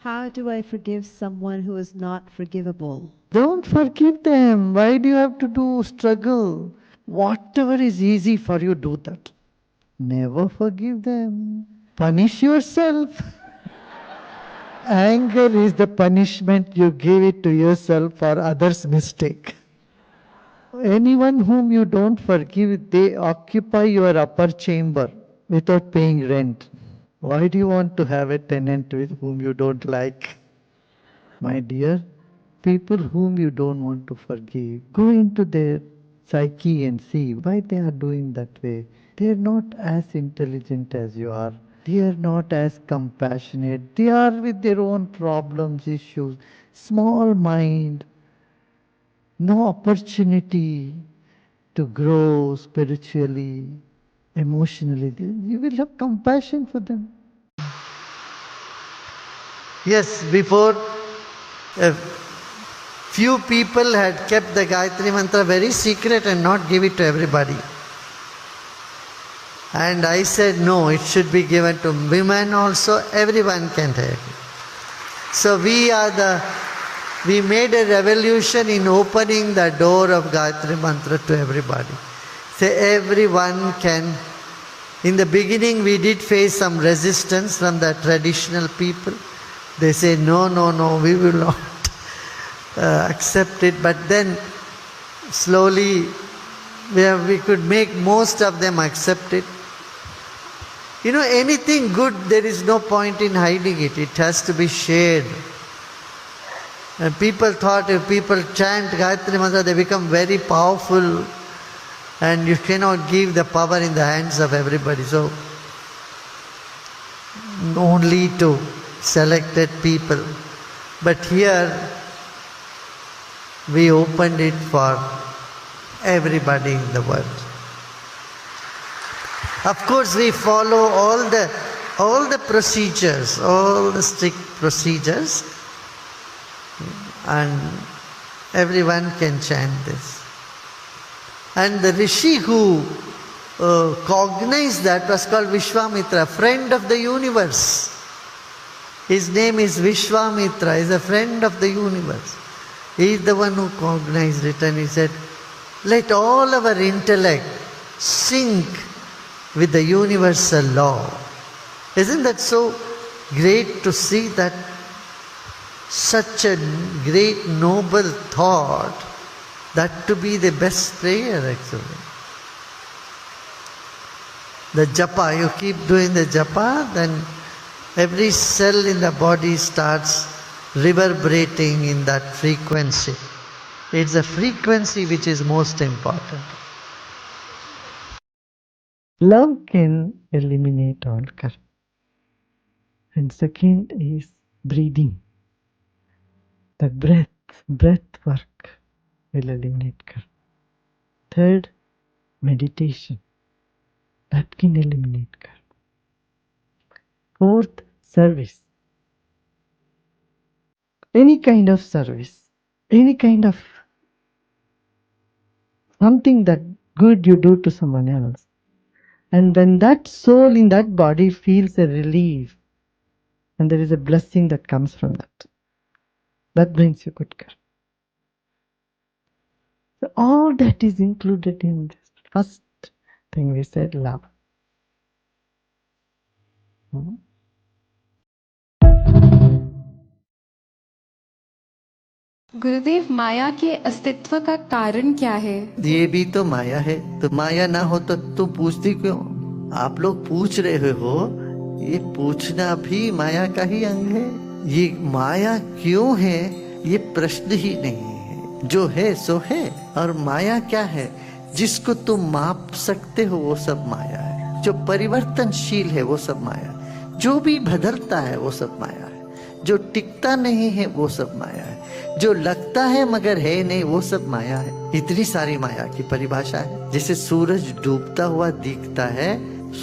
How do I forgive someone who is not forgivable? Don't forgive them. Why do you have to do struggle? Whatever is easy for you, do that. Never forgive them. Punish yourself. Anger is the punishment you give it to yourself for others' mistake. Anyone whom you don't forgive, they occupy your upper chamber without paying rent. Why do you want to have a tenant with whom you don't like? My dear, people whom you don't want to forgive, go into their psyche and see why they are doing that way. They are not as intelligent as you are. They are not as compassionate. They are with their own problems, issues. Small mind, no opportunity to grow spiritually, emotionally. You will have compassion for them. Yes, before a few people had kept the Gayatri Mantra very secret and not give it to everybody. And I said, no, it should be given to women also, everyone can take it. So we made a revolution in opening the door of Gayatri Mantra to everybody. So everyone can. In the beginning we did face some resistance from the traditional people. They say, no, we will not accept it. But then slowly we could make most of them accept it. You know, anything good, there is no point in hiding it. It has to be shared. And people thought if people chant Gayatri Mantra, they become very powerful. And you cannot give the power in the hands of everybody. So, only to selected people. But here, we opened it for everybody in the world. Of course, we follow all the procedures, all the strict procedures, and everyone can chant this. And the rishi who cognized that was called Vishwamitra, friend of the universe. His name is Vishwamitra, he is a friend of the universe. He is the one who cognized it, and he said, let all our intellect sync with the universal law. Isn't that so great to see that such a great noble thought, that to be the best prayer actually. The japa, you keep doing the japa, then every cell in the body starts reverberating in that frequency. It's the frequency which is most important. Love can eliminate all karma. And second is breathing. The breath work will eliminate karma. Third, meditation. That can eliminate karma. Fourth, service. Any kind of service, any kind of something that good you do to someone else. And when that soul in that body feels a relief, and there is a blessing that comes from that, that brings you good karma. So all that is included in this first thing we said, love. गुरुदेव, माया के अस्तित्व का कारण क्या है? ये भी तो माया है, तो माया ना हो तो तुम पूछती क्यों? आप लोग पूछ रहे हो, ये पूछना भी माया का ही अंग है। ये माया क्यों है, ये प्रश्न ही नहीं है। जो है सो है। और माया क्या है? जिसको तुम माप सकते हो वो सब माया है। जो परिवर्तनशील है वो सब माया है। जो भी बदलता है वो सब माया है। जो टिकता नहीं है वो सब माया है। जो लगता है मगर है नहीं वो सब माया है। इतनी सारी माया की परिभाषा है। जैसे सूरज डूबता हुआ दिखता है,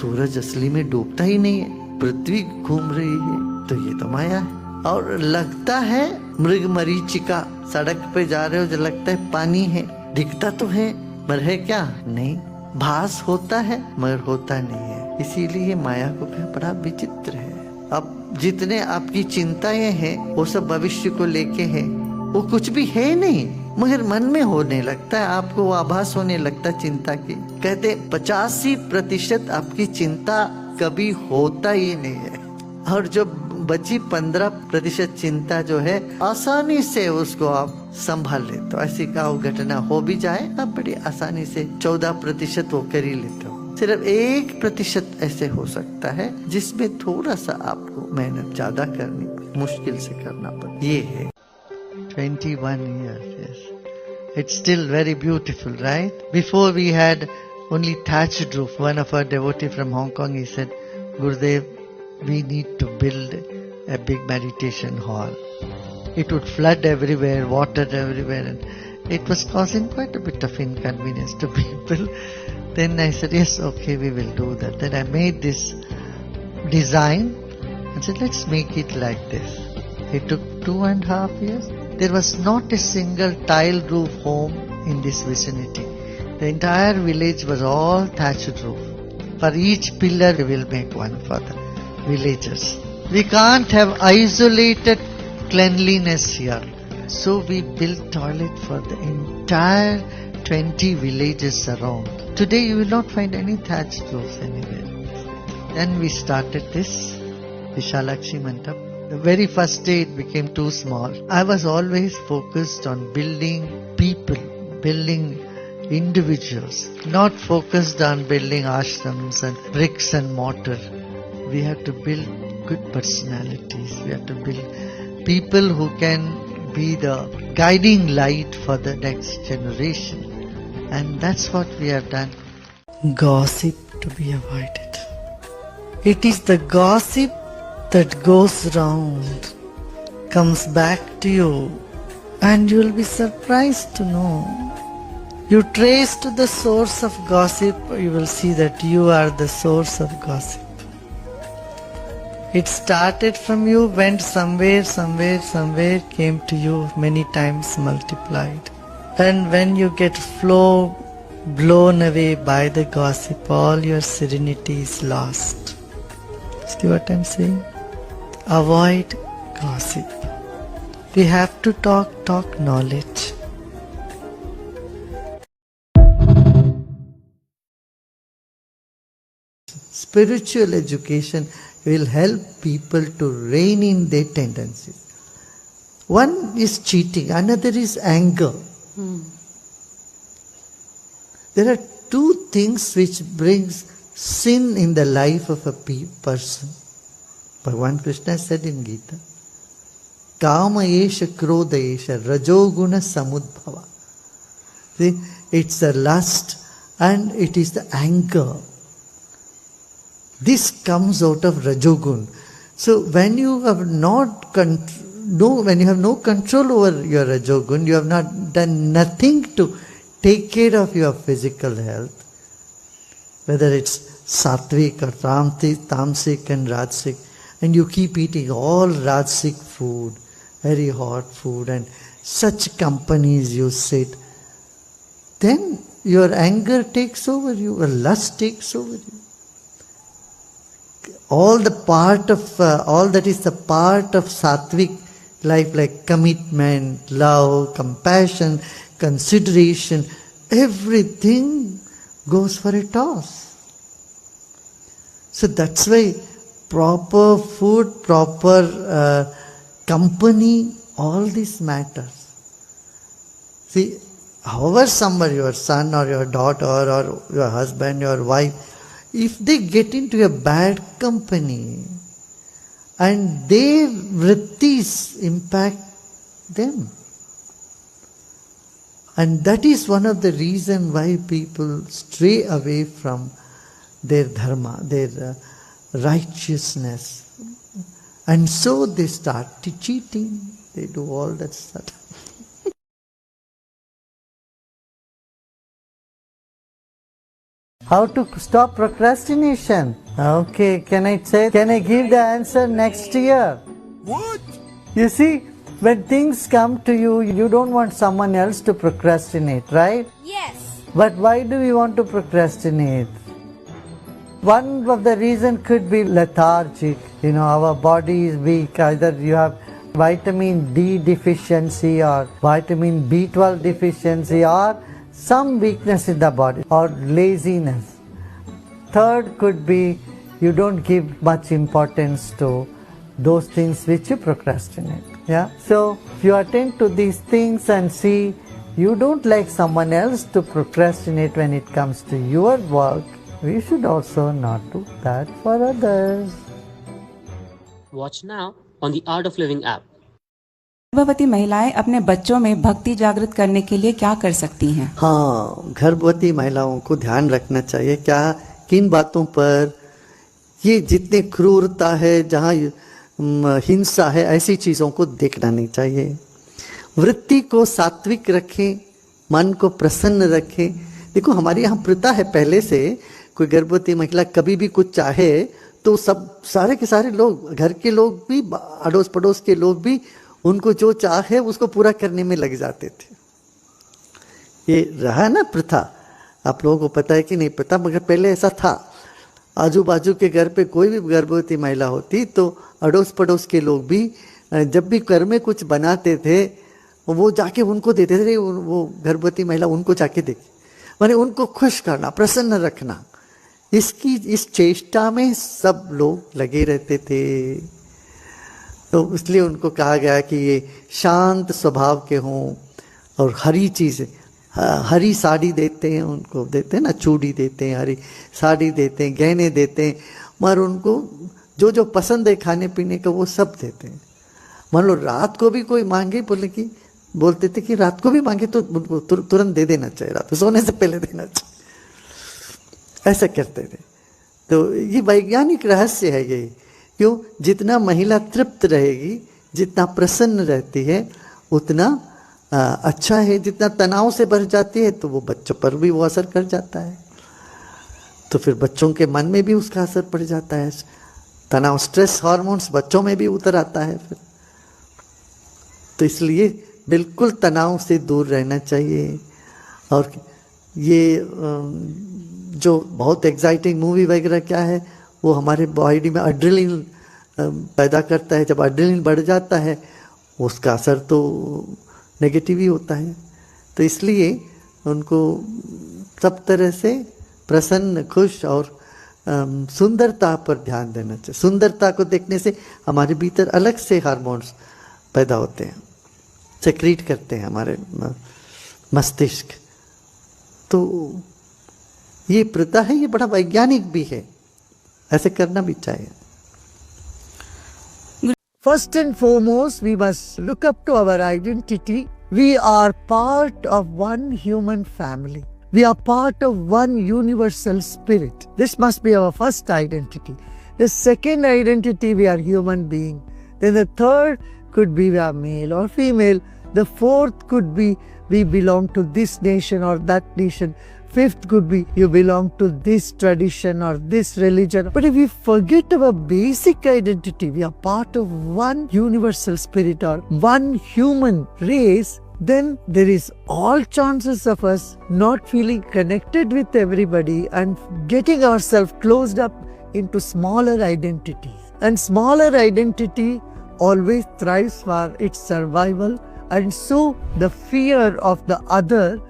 सूरज असली में डूबता ही नहीं है, पृथ्वी घूम रही है, तो ये तो माया है। और लगता है मृग मरीचिका, सड़क पे जा रहे हो जो लगता है पानी है, दिखता तो है मगर है क्या? नहीं। भास होता है मगर होता नहीं है। इसीलिए माया को क्या बड़ा विचित्र है। अब जितने आपकी चिंताएं हैं वो सब भविष्य को लेके हैं, वो कुछ भी है नहीं, मगर मन में होने लगता है, आपको वो आभास होने लगता है चिंता की। कहते 85% आपकी चिंता कभी होता ही नहीं है, और जो बची 15% चिंता जो है आसानी से उसको आप संभाल लेते हो। ऐसी काऊ घटना हो भी जाए आप बड़ी आसानी से 14% वो कर ही लेते हो। सिर्फ 1% ऐसे हो सकता है जिसमें थोड़ा सा आपको मेहनत ज्यादा करनी, मुश्किल से करना पड़े। ये है 21 years, yes. It's still very beautiful, right? Before we had only thatched roof. One of our devotee from Hong Kong, he said, Gurudev, we need to build a big meditation hall. It would flood everywhere, water everywhere, and it was causing quite a bit of inconvenience to people. Then I said, yes, okay, we will do that. Then I made this design and said, let's make it like this. It took 2.5 years. There was not a single tile roof home in this vicinity. The entire village was all thatched roof. For each pillar we will make one for the villagers. We can't have isolated cleanliness here. So we built toilet for the entire 20 villages around. Today you will not find any thatched roofs anywhere. Then we started this Vishalakshi Mandap. The very first day it became too small. I was always focused on building people, building individuals, not focused on building ashrams and bricks and mortar. We have to build good personalities. We have to build people who can be the guiding light for the next generation. And that's what we have done. Gossip to be avoided. It is the gossip that goes round, comes back to you, and you will be surprised to know. You trace to the source of gossip, you will see that you are the source of gossip. It started from you, went somewhere, came to you, many times multiplied. And when you get blown away by the gossip, all your serenity is lost. See what I am saying? Avoid gossip. We have to talk knowledge. Spiritual education will help people to rein in their tendencies. One is cheating, another is anger. There are two things which brings sin in the life of a person. Bhagavan Krishna said in Gita, Kama esha krodha esha rajoguna samudbhava. See, it's the lust and it is the anger. This comes out of rajogun. So when you have when you have no control over your rajogun, you have not done nothing to take care of your physical health, whether it's sattvic or tamasic and rajasic, and you keep eating all rajasic food, very hot food, and such companies you sit, then your anger takes over you, or lust takes over you. All that is the part of sattvic life, like commitment, love, compassion, consideration, everything goes for a toss. So that's why proper food, proper company, all this matters. See, however somebody, your son or your daughter or your husband, your wife, if they get into a bad company and their vrittis impact them. And that is one of the reasons why people stray away from their dharma, their righteousness. And so they start cheating, they do all that stuff. How to stop procrastination? Okay, can I give the answer next year? What? You see, when things come to you, you don't want someone else to procrastinate, right? Yes. But why do we want to procrastinate? One of the reason could be lethargic. Our body is weak. Either you have vitamin D deficiency or vitamin B12 deficiency or some weakness in the body or laziness. Third could be you don't give much importance to those things which you procrastinate. Yeah. So if you attend to these things and see you don't like someone else to procrastinate when it comes to your work, we should also not do that for others. Watch now on the Art of Living app. गर्भवती महिलाएं अपने बच्चों में भक्ति जागृत करने के लिए क्या कर सकती हैं? हाँ, गर्भवती महिलाओं को ध्यान रखना चाहिए किन बातों पर, ये जितने क्रूरता है, जहाँ हिंसा है, ऐसी चीज़ों को देखना नहीं चाहिए। वृत्ति को सात्विक रखें, मन को प्रसन्न रखें। देखो हमारे यहाँ प्रथा है पहले से, कोई गर्भवती महिला कभी भी कुछ चाहे तो सब सारे के सारे लोग, घर के लोग भी, अड़ोस पड़ोस के लोग भी उनको जो चाहे उसको पूरा करने में लग जाते थे। ये रहा ना प्रथा, आप लोगों को पता है कि नहीं पता, मगर पहले ऐसा था। आजू बाजू के घर पे कोई भी गर्भवती महिला होती तो अड़ोस पड़ोस के लोग भी जब भी घर में कुछ बनाते थे वो जाके उनको देते थे। वो गर्भवती महिला उनको जाके देखे, माने उनको खुश करना, प्रसन्न रखना, इस चेष्टा में सब लोग लगे रहते थे। तो इसलिए उनको कहा गया कि ये शांत स्वभाव के हों और हरी चीज़, हरी साड़ी देते हैं, उनको देते हैं ना, चूड़ी देते हैं, हरी साड़ी देते हैं, गहने देते हैं, मगर उनको जो जो पसंद है खाने पीने का वो सब देते हैं। मान लो रात को भी कोई मांगे, बोलते थे कि रात को भी मांगे तो उनको तुरंत दे देना चाहिए, रात को सोने से पहले देना चाहिए, ऐसा करते थे। तो ये वैज्ञानिक रहस्य है ये। क्यों? जितना महिला तृप्त रहेगी, जितना प्रसन्न रहती है, उतना अच्छा है। जितना तनाव से भर जाती है तो वो बच्चों पर भी वो असर कर जाता है, तो फिर बच्चों के मन में भी उसका असर पड़ जाता है। तनाव, स्ट्रेस हार्मोन्स बच्चों में भी उतर आता है फिर। तो इसलिए बिल्कुल तनाव से दूर रहना चाहिए। और ये जो बहुत एक्साइटिंग मूवी वगैरह क्या है, वो हमारे बॉडी में एड्रेनलिन पैदा करता है। जब एड्रेनलिन बढ़ जाता है उसका असर तो नेगेटिव ही होता है। तो इसलिए उनको सब तरह से प्रसन्न, खुश और सुंदरता पर ध्यान देना चाहिए। सुंदरता को देखने से हमारे भीतर अलग से हार्मोन्स पैदा होते हैं, सेक्रीट करते हैं हमारे मस्तिष्क। तो ये प्रथा है, ये बड़ा वैज्ञानिक भी है, ऐसे करना भी चाहिए। First and foremost, we must look up to our identity. We are part of one human family. We are part of one universal spirit. This must be our first identity. The second identity, we are human being. Then the third could be we are male or female. The fourth could be we belong to this nation or that nation. Fifth could be you belong to this tradition or this religion. But if we forget our basic identity, we are part of one universal spirit or one human race, then there is all chances of us not feeling connected with everybody and getting ourselves closed up into smaller identities. And smaller identity always thrives for its survival, and so the fear of the other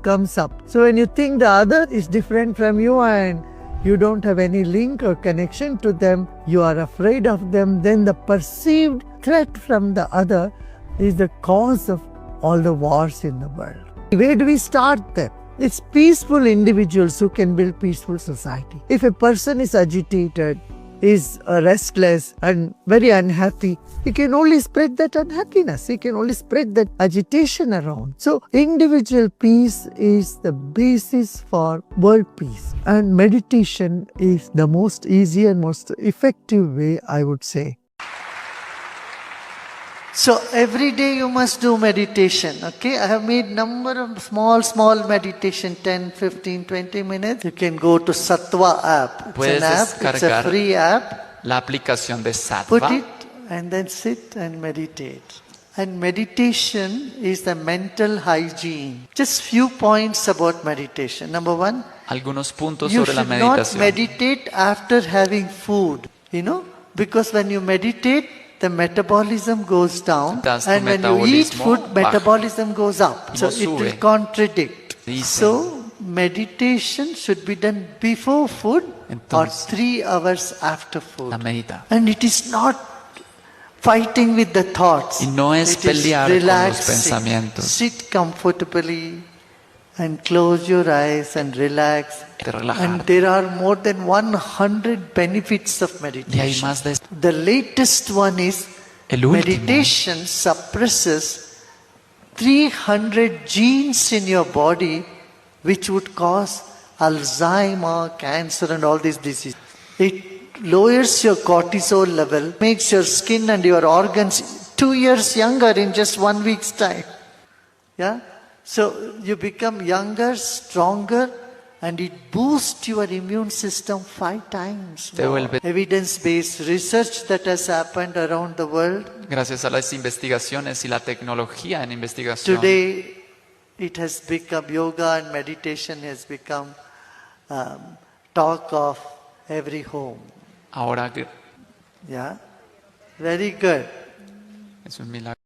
comes up. So when you think the other is different from you and you don't have any link or connection to them, you are afraid of them, then the perceived threat from the other is the cause of all the wars in the world. Where do we start them? It's peaceful individuals who can build peaceful society. If a person is agitated, is restless and very unhappy, he can only spread that unhappiness. He can only spread that agitation around. So individual peace is the basis for world peace. And meditation is the most easy and most effective way, I would say. So every day you must do meditation, okay? I have made number of small meditation, 10, 15, 20 minutes. You can go to Sattva app. It's an app, it's a free app. La aplicación de Sattva. Put it and then sit and meditate. And meditation is the mental hygiene. Just few points about meditation. Number one, Algunos puntos you sobre la should not meditación. meditate after having food, because when you meditate, the metabolism goes down, Das tu and when you eat metabolismo food, baja. metabolism goes up. Y So no it will sube. contradict. Dicen. So meditation should be done before food Entonces, or 3 hours after food. La medita. And it is not fighting with the thoughts. Y no es It is pelear con los relaxing. pensamientos. Sit comfortably and close your eyes and relax. Te relajar. And there are more than 100 benefits of Y hay meditation. más de The latest one is El último. meditation suppresses 300 genes in your body which would cause Alzheimer, cancer and all these diseases. It lowers your cortisol level, makes your skin and your organs 2 years younger in just 1 week's time. Yeah? So you become younger, stronger, and it boosts your immune system 5 times Te more. vuelve- Evidence-based research that has happened around the world. Gracias a las investigaciones y la tecnología en investigación. Today, it has become, yoga and meditation has become talk of every home. Ahora Yeah? Very good. es un milagro.